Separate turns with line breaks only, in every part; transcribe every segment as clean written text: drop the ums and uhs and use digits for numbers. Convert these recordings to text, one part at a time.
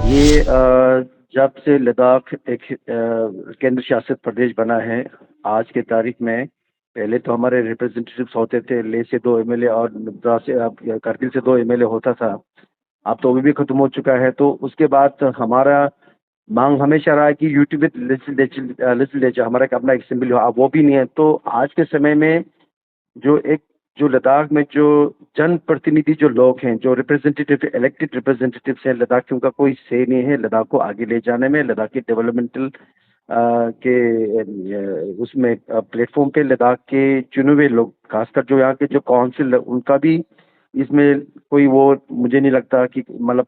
ये जब से लद्दाख एक केंद्र शासित प्रदेश बना है आज के तारीख में। पहले तो हमारे रिप्रेजेंटेटिव्स होते थे, लेह से 2 एमएलए और मद्रास से कारगिल से 2 एमएलए होता था। अब तो वो भी खत्म हो चुका है। तो उसके बाद हमारा मांग हमेशा रहा है कि यूटी विद लेजिस्लेचर हमारा एक अपना असेंबली हो। अब वो भी नहीं है। तो आज के समय में जो एक जो लद्दाख में जो जनप्रतिनिधि जो लोग हैं, जो रिप्रेजेंटेटिव इलेक्टेड रिप्रेजेंटेटिव्स हैं, लद्दाख की उनका कोई से नहीं है लद्दाख को आगे ले जाने में, लद्दाख के डेवलपमेंटल के उसमें प्लेटफॉर्म पे लद्दाख के चुने हुए लोग, खासकर जो यहाँ के जो काउंसिल उनका भी इसमें कोई वो मुझे नहीं लगता कि मतलब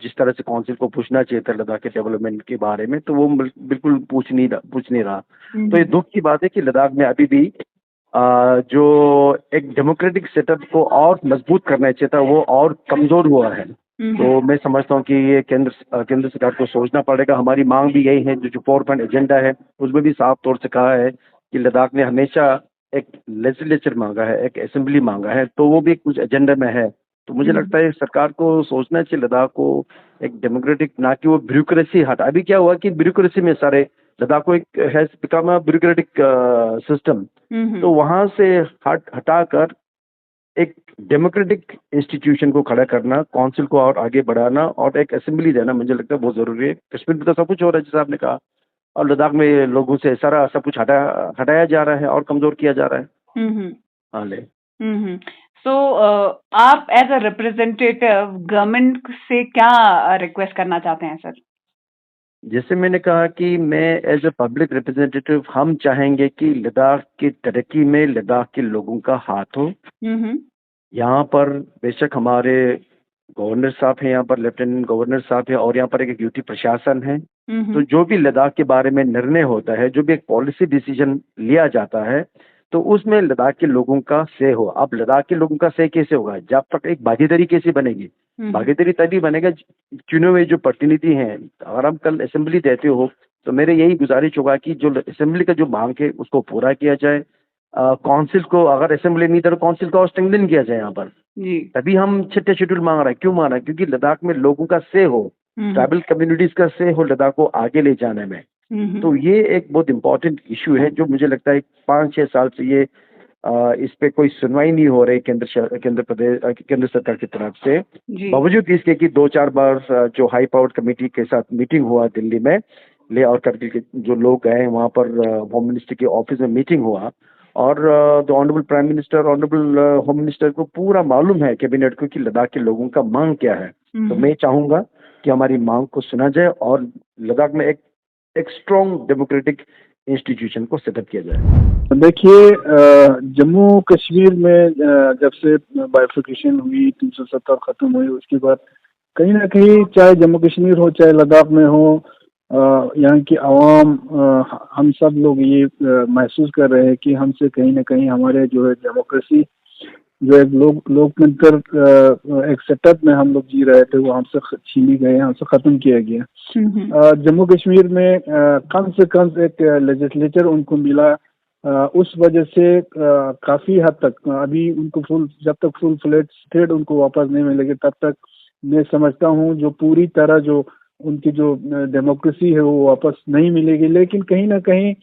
जिस तरह से काउंसिल को पूछना चाहिए था लद्दाख के डेवलपमेंट के बारे में, तो वो बिल्कुल पूछ नहीं रहा। तो ये दुख की बात है कि लद्दाख में अभी भी जो एक डेमोक्रेटिक सेटअप को और मजबूत करना चाहिए था, वो और कमजोर हुआ है। तो मैं समझता हूँ कि ये केंद्र सरकार को सोचना पड़ेगा। हमारी मांग भी यही है, जो 4 पॉइंट एजेंडा है उसमें भी साफ तौर से कहा है कि लद्दाख ने हमेशा एक लेजिस्लेचर मांगा है, एक असेंबली मांगा है, तो वो भी कुछ एजेंडा में है। तो मुझे लगता है सरकार को सोचना चाहिए लद्दाख को एक डेमोक्रेटिक, ना कि वो ब्यूरोक्रेसी हटा। अभी क्या हुआ कि ब्यूरोक्रेसी में सारे लद्दाख को एक has become a bureaucratic system. तो वहां से हटाकर एक डेमोक्रेटिक इंस्टीट्यूशन को खड़ा करना, काउंसिल को और आगे बढ़ाना और एक असेंबली देना मुझे लगता है बहुत जरूरी है। कश्मीर में तो सब कुछ हो रहा है जैसे आपने कहा, और लद्दाख में लोगों से सारा सब कुछ हटाया जा रहा है और कमजोर किया जा रहा है। हाँ ले
सो आप एज अ रिप्रेजेंटेटिव गवर्नमेंट से क्या रिक्वेस्ट करना चाहते हैं सर?
जैसे मैंने कहा कि मैं एज ए पब्लिक रिप्रेजेंटेटिव, हम चाहेंगे कि लद्दाख की तरक्की में लद्दाख के लोगों का हाथ हो। यहाँ पर बेशक हमारे गवर्नर साहब हैं, यहाँ पर लेफ्टिनेंट गवर्नर साहब हैं और यहाँ पर एक ड्यूटी प्रशासन है। तो जो भी लद्दाख के बारे में निर्णय होता है, जो भी एक पॉलिसी डिसीजन लिया जाता है, तो उसमें लद्दाख के लोगों का से हो। अब लद्दाख के लोगों का से कैसे होगा? जब तक एक भागीदारी कैसे बनेगी? भागीदारी तभी बनेगा चुने हुए जो प्रतिनिधि हैं। अगर हम कल असेंबली देते हो तो मेरे यही गुजारिश होगा कि जो असेंबली का जो मांग है उसको पूरा किया जाए। काउंसिल को अगर असेंबली नहीं तो काउंसिल को स्ट्रेंथन किया जाए यहाँ पर। तभी हम छठे शेड्यूल मांग रहे हैं। क्यों मांग रहे हैं? क्योंकि लद्दाख में लोगों का से हो, ट्राइबल कम्युनिटीज का से हो लद्दाख को आगे ले जाने में। तो ये एक बहुत इंपॉर्टेंट इशू है जो मुझे लगता है 5-6 साल से ये इस पे कोई सुनवाई नहीं हो रही केंद्र सरकार की तरफ से। बावजूद इसके कि 2-4 बार जो हाई पावर्ड कमेटी के साथ मीटिंग हुआ दिल्ली में, ले और करगिल के जो लोग गए वहां पर होम मिनिस्टर के ऑफिस में मीटिंग हुआ और the honourable prime minister, honourable home minister को पूरा मालूम है कैबिनेट को कि लद्दाख के लोगों का मांग क्या है। तो मैं चाहूंगा कि हमारी मांग को सुना जाए और लद्दाख में एक स्ट्रॉन्ग डेमोक्रेटिक इंस्टीट्यूशन को सेटअप किया जाए।
देखिए, जम्मू कश्मीर में जब से बाइफर्केशन हुई, 370 खत्म हुई, उसके बाद कहीं ना कहीं चाहे जम्मू कश्मीर हो चाहे लद्दाख में हो, यहाँ की आवाम, हम सब लोग ये महसूस कर रहे हैं कि हमसे कहीं ना कहीं हमारे जो है डेमोक्रेसी, जो एक लोकतंत्र एक सेटअप में हम लोग जी रहे थे, वो हमसे छीनी गए, हमसे खत्म किया गया। जम्मू कश्मीर में कम से कम एक लेजिस्लेचर उनको मिला, उस वजह से काफी हद तक अभी उनको जब तक फुल फ्लेज स्टेट उनको वापस नहीं मिलेगी तब तक मैं समझता हूँ जो पूरी तरह जो उनकी जो डेमोक्रेसी है वो वापस नहीं मिलेगी। लेकिन कहीं ना कहीं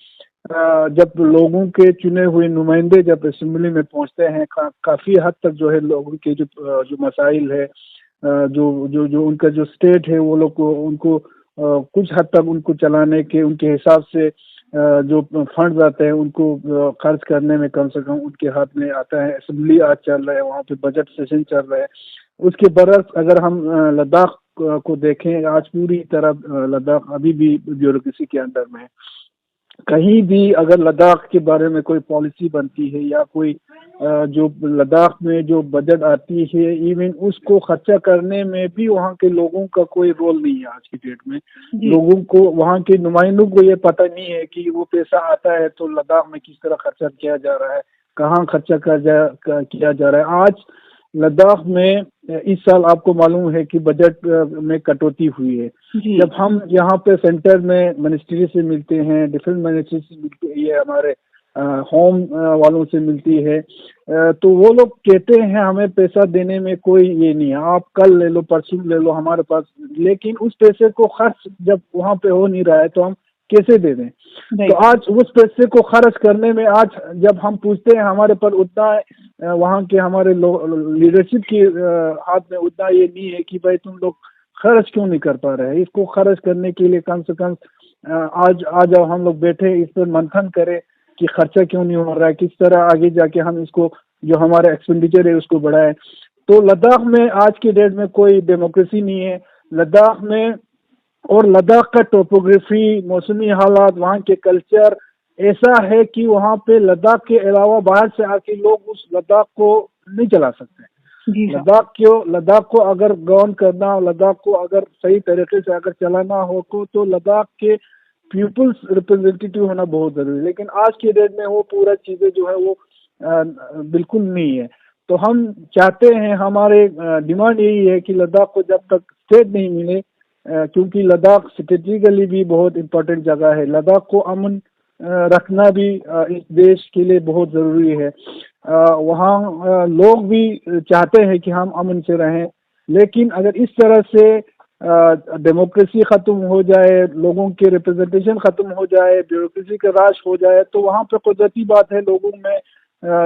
जब लोगों के चुने हुए नुमाइंदे जब असेंबली में पहुंचते हैं, काफी हद तक जो है लोगों के जो मसाइल है, जो उनका जो स्टेट है, वो लोग को उनको कुछ हद तक उनको चलाने के उनके हिसाब से जो फंड्स आते हैं उनको खर्च करने में कम से कम उनके हाथ में आता है। असेंबली आज चल रहा है, वहाँ पे बजट सेशन चल रहा है। उसके बरस अगर हम लद्दाख को देखें, आज पूरी तरह लद्दाख अभी भी ब्यूरोक्रेसी के अंदर में है। कहीं भी अगर लद्दाख के बारे में कोई पॉलिसी बनती है या कोई जो लद्दाख में जो बजट आती है, इवन उसको खर्चा करने में भी वहाँ के लोगों का कोई रोल नहीं है। आज की डेट में लोगों को, वहाँ के नुमाइंदों को ये पता नहीं है कि वो पैसा आता है तो लद्दाख में किस तरह खर्चा किया जा रहा है, कहाँ खर्चा किया जा रहा है। आज लद्दाख में इस साल आपको मालूम है कि बजट में कटौती हुई है। जब हम यहाँ पे सेंटर में मिनिस्ट्री से मिलते हैं, डिफेंस मिनिस्ट्री से मिलते हैं, ये हमारे होम वालों से मिलती है, तो वो लोग कहते हैं हमें पैसा देने में कोई ये नहीं है, आप कल ले लो परसों ले लो हमारे पास, लेकिन उस पैसे को खर्च जब वहाँ पे हो नहीं रहा है तो हम कैसे दे दें। तो आज उस पैसे को खर्च करने में आज जब हम पूछते हैं हमारे पर उतना वहाँ के हमारे लीडरशिप की हाथ में उतना ये नहीं है कि भाई तुम लोग खर्च क्यों नहीं कर पा रहे हैं, इसको खर्च करने के लिए कम से कम आ जाओ हम लोग बैठे इस पर मंथन करें कि खर्चा क्यों नहीं हो रहा है, किस तरह आगे जाके हम इसको जो हमारा एक्सपेंडिचर है उसको बढ़ाएं। तो लद्दाख में आज की डेट में कोई डेमोक्रेसी नहीं है लद्दाख में, और लद्दाख का टोपोग्राफी, मौसमी हालात, वहाँ के कल्चर ऐसा है कि वहाँ पे लद्दाख के अलावा बाहर से आके लोग उस लद्दाख को नहीं चला सकते। लद्दाख को अगर गवर्न करना, लद्दाख को अगर सही तरीके से अगर चलाना हो तो लद्दाख के पीपुल्स रिप्रेजेंटेटिव होना बहुत जरूरी है, लेकिन आज के डेट में वो पूरा चीजें जो है वो बिल्कुल नहीं है। तो हम चाहते हैं, हमारे डिमांड यही है कि लद्दाख को जब तक स्टेट नहीं मिले, क्योंकि लद्दाख स्ट्रेटेजिकली भी बहुत इम्पोर्टेंट जगह है, लद्दाख को अमन रखना भी इस देश के लिए बहुत जरूरी है। वहाँ लोग भी चाहते हैं कि हम अमन से रहें, लेकिन अगर इस तरह से डेमोक्रेसी खत्म हो जाए, लोगों के रिप्रेजेंटेशन खत्म हो जाए, ब्यूरोक्रेसी का राज हो जाए, तो वहाँ पे कुदरती बात है लोगों में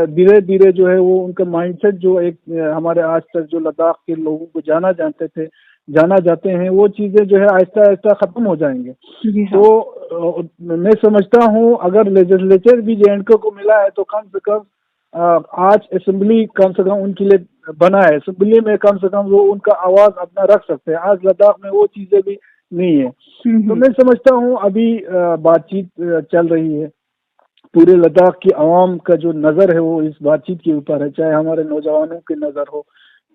धीरे धीरे जो है वो उनका माइंडसेट जो एक हमारे आज तक जो लद्दाख के लोगों को जाना जाते हैं वो चीजें जो है आहिस्ता आहिस्ता खत्म हो जाएंगे। तो मैं समझता हूँ अगर लेजिस्लेचर भी जे&के को मिला है तो कम से कम आज असेंबली कम से कम उनके लिए बना है, असेंबली में कम से कम वो उनका आवाज अपना रख सकते हैं। आज लद्दाख में वो चीजें भी नहीं है। तो मैं समझता हूँ अभी बातचीत चल रही है, पूरे लद्दाख की आवाम का जो नजर है वो इस बातचीत के ऊपर है, चाहे हमारे नौजवानों की नजर हो,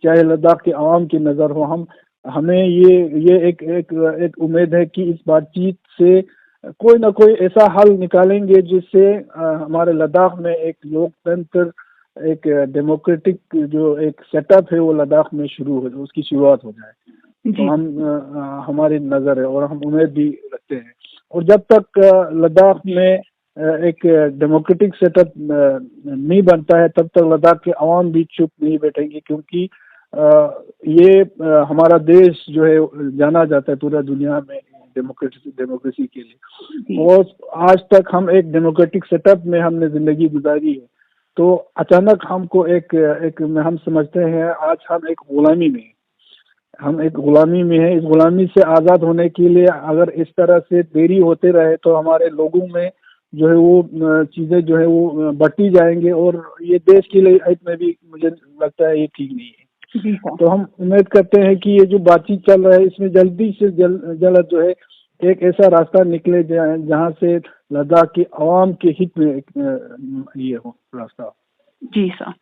चाहे लद्दाख की आवाम की नजर हो। हमें ये एक उम्मीद है कि इस बातचीत से कोई ना कोई ऐसा हल निकालेंगे जिससे हमारे लद्दाख में एक लोकतंत्र, एक डेमोक्रेटिक जो एक सेटअप है वो लद्दाख में शुरू हो, उसकी शुरुआत हो जाए। तो हम हमारी नजर है और हम उम्मीद भी रखते हैं, और जब तक लद्दाख में एक डेमोक्रेटिक सेटअप नहीं बनता है तब तक लद्दाख के अवाम भी चुप नहीं बैठेंगे, क्योंकि ये हमारा देश जो है जाना जाता है पूरा दुनिया में डेमोक्रेसी के लिए, और आज तक हम एक डेमोक्रेटिक सेटअप में हमने जिंदगी गुजारी है। तो अचानक हमको हम समझते हैं आज हम एक गुलामी में है। इस गुलामी से आज़ाद होने के लिए अगर इस तरह से देरी होते रहे तो हमारे लोगों में जो है वो चीज़ें जो है वो बढ़ती जाएंगे, और ये देश के लिए हित में भी मुझे लगता है ये ठीक नहीं है। तो हम उम्मीद करते हैं कि ये जो बातचीत चल रहा है इसमें जल्दी से जल्द जो है एक ऐसा रास्ता निकले जहाँ से लद्दाख की आवाम के हित में ये हो रास्ता।
जी सर।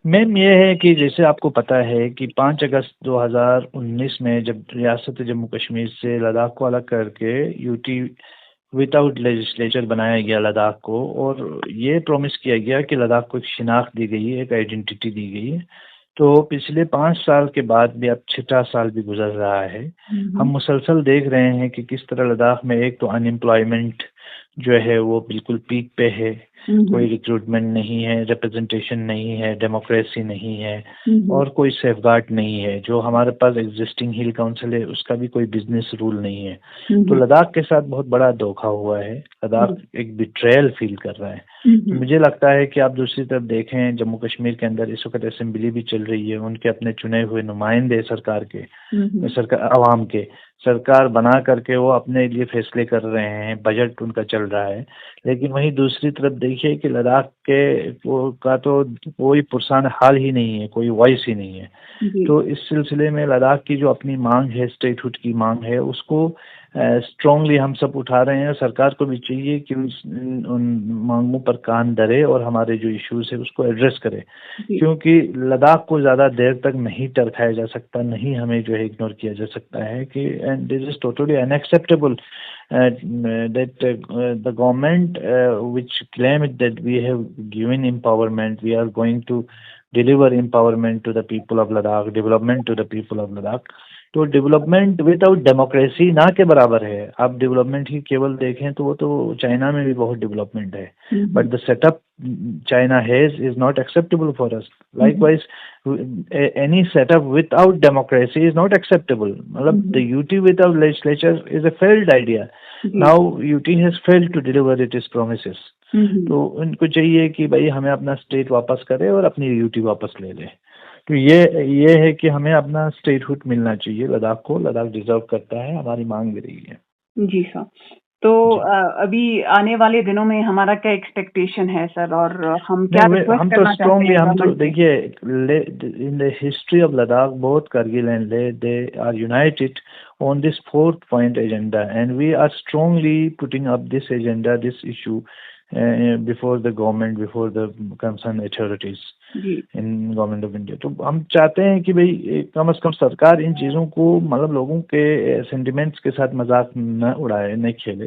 मैम ये है कि जैसे आपको पता है कि 5 अगस्त 2019 में जब रियासत जम्मू कश्मीर से लद्दाख को अलग करके यूटी विदाउट लेजिस्लेचर बनाया गया लद्दाख को, और ये प्रॉमिस किया गया कि लद्दाख को एक शिनाख्त दी गई है, एक आइडेंटिटी दी गई है। तो पिछले 5 साल के बाद भी अब 6 साल भी गुजर रहा है। हम मुसलसल देख रहे हैं कि किस तरह लद्दाख में एक तो अनएम्प्लॉयमेंट जो है वो बिल्कुल पीक पे है, कोई रिक्रूटमेंट नहीं है, रिप्रेजेंटेशन नहीं है, डेमोक्रेसी नहीं है, और कोई सेफगार्ड नहीं है। जो हमारे पास एग्जिस्टिंग हिल काउंसिल है उसका भी कोई बिजनेस रूल नहीं है। तो लद्दाख के साथ बहुत बड़ा धोखा हुआ है, लद्दाख एक बिट्रेयल फील कर रहा है। तो मुझे लगता है कि आप दूसरी तरफ देखें, जम्मू कश्मीर के अंदर इस वक्त असेंबली भी चल रही है, उनके अपने चुने हुए नुमाइंदे सरकार अवाम के सरकार बना करके वो अपने लिए फैसले कर रहे हैं, बजट उनका चल रहा है। लेकिन वहीं दूसरी तरफ देखिए कि लद्दाख का तो कोई पुरसान हाल ही नहीं है, कोई वॉइस ही नहीं है। तो इस सिलसिले में लद्दाख की जो अपनी मांग है, स्टेटहुड की मांग है, उसको स्ट्रांगली हम सब उठा रहे हैं। सरकार को भी चाहिए कि उन मांगों पर कान धरे और हमारे जो इश्यूज है उसको एड्रेस करे, क्योंकि लद्दाख को ज़्यादा देर तक नहीं टरकाया जा सकता, नहीं हमें जो है इग्नोर किया जा सकता है कि and this is totally unacceptable that the government which claim that we have given empowerment, we are going to deliver empowerment to the people of Ladakh, development to the people of Ladakh. तो development without democracy ना के बराबर है। आप development ही केवल देखें तो वो तो चाइना में भी बहुत डेवलपमेंट है, but the setup China has is not acceptable for us. Likewise any setup without democracy is not acceptable. मतलब the UT without legislature is a failed idea. Now UT has failed to deliver it is promises. तो उनको चाहिए कि भाई हमें अपना state वापस करे और अपनी यूटी वापस ले ले। तो ये है कि हमें अपना स्टेटहुड मिलना चाहिए लद्दाख को। लद्दाख डिजर्व करता है, हमारी मांग भी रही है।
जी सर। तो अभी आने वाले दिनों में हमारा क्या एक्सपेक्टेशन है सर, और हम क्या
हम तो स्ट्रॉन्गली, हम तो देखिए in the history of Ladakh both Kargil and Leh they are united on this 4th point agenda, and we are strongly putting up this agenda, this issue before the government, before the concerned authorities in government of India. तो हम चाहते हैं कि भाई कम से कम सरकार इन चीज़ों को मतलब लोगों के सेंटिमेंट्स के साथ मजाक न उड़ाए, न खेले।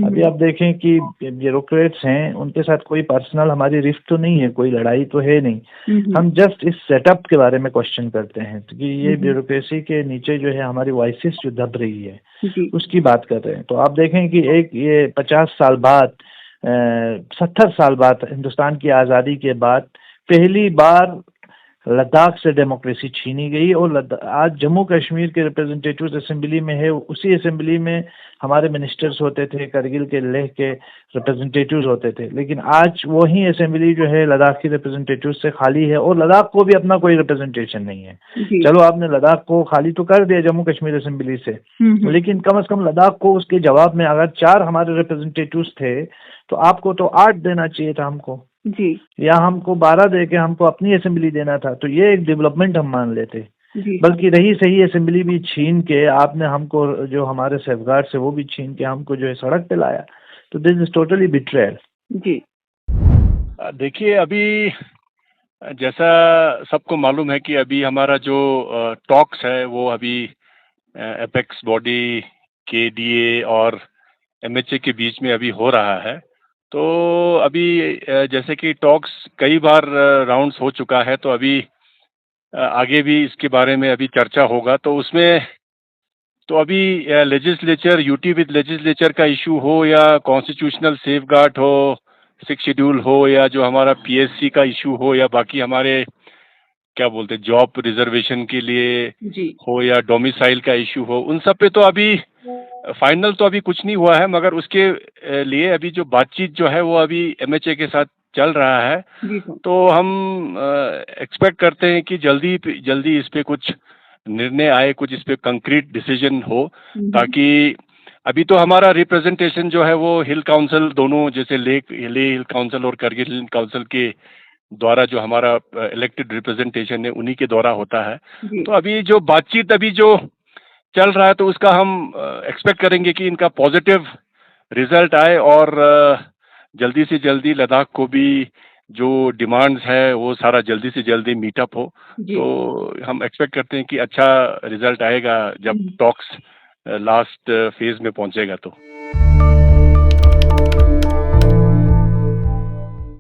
अभी आप देखें कि ब्यूरोक्रेट्स हैं, उनके साथ कोई पर्सनल हमारी रिफ्ट तो नहीं है, कोई लड़ाई तो है नहीं। हम जस्ट इस सेटअप के बारे में क्वेश्चन करते हैं कि ये ब्यूरोक्रेसी के नीचे जो है हमारी वॉइसेस जो दब रही है उसकी बात कर रहे हैं। तो आप देखें कि एक ये 50 साल बाद 70 साल बाद हिंदुस्तान की आज़ादी के बाद पहली बार लद्दाख से डेमोक्रेसी छीनी गई, और आज जम्मू कश्मीर के रिप्रेजेंटेटिव्स असेंबली में है, उसी असेंबली में हमारे मिनिस्टर्स होते थे, करगिल के लेह के रिप्रेजेंटेटिव्स होते थे। लेकिन आज वही असेंबली जो है लद्दाख की रिप्रेजेंटेटिव्स से खाली है, और लद्दाख को भी अपना कोई रिप्रेजेंटेशन नहीं है। चलो आपने लद्दाख को खाली तो कर दिया जम्मू कश्मीर असेंबली से, लेकिन कम से कम लद्दाख को उसके जवाब में अगर 4 हमारे रिप्रेजेंटेटिव्स थे तो आपको तो 8 देना चाहिए था हमको
जी, या
हमको 12 दे के हमको अपनी असेंबली देना था। तो ये एक डेवलपमेंट हम मान लेते। बल्कि रही सही असेंबली भी छीन के आपने हमको जो हमारे सेफगार्ड से वो भी छीन के हमको जो है सड़क पे लाया। तो दिस इज टोटली बिट्रेयल। जी
देखिए, अभी जैसा सबको मालूम है कि अभी हमारा जो टॉक्स है वो अभी एपेक्स बॉडी KDA और MHA के बीच में अभी हो रहा है। तो अभी जैसे कि टॉक्स कई बार राउंड्स हो चुका है, तो अभी आगे भी इसके बारे में अभी चर्चा होगा। तो उसमें तो अभी लेजिस्लेचर, यूटी विद लेजिस्लेचर का इशू हो या कॉन्स्टिट्यूशनल सेफगार्ड हो, 6 शेड्यूल हो, या जो हमारा PSC का इशू हो, या बाकी हमारे क्या बोलते हैं जॉब रिजर्वेशन के लिए हो, या डोमिसाइल का इशू हो, उन सब पे तो अभी फाइनल तो अभी कुछ नहीं हुआ है। मगर उसके लिए अभी जो बातचीत जो है वो अभी MHA के साथ चल रहा है। तो हम एक्सपेक्ट करते हैं कि जल्दी इस पे कुछ निर्णय आए, कुछ इस पे कंक्रीट डिसीजन हो, ताकि अभी तो हमारा रिप्रेजेंटेशन जो है वो हिल काउंसिल दोनों, जैसे लेह हिल काउंसिल और करगिल हिल काउंसिल के द्वारा जो हमारा इलेक्टेड रिप्रेजेंटेशन है उन्हीं के द्वारा होता है। तो अभी जो बातचीत अभी जो चल रहा है तो उसका हम एक्सपेक्ट करेंगे कि इनका पॉजिटिव रिजल्ट आए, और जल्दी से जल्दी लद्दाख को भी जो डिमांड्स है वो सारा जल्दी से जल्दी मीटअप हो। तो हम एक्सपेक्ट करते हैं कि अच्छा रिजल्ट आएगा जब टॉक्स लास्ट फेज में पहुंचेगा। तो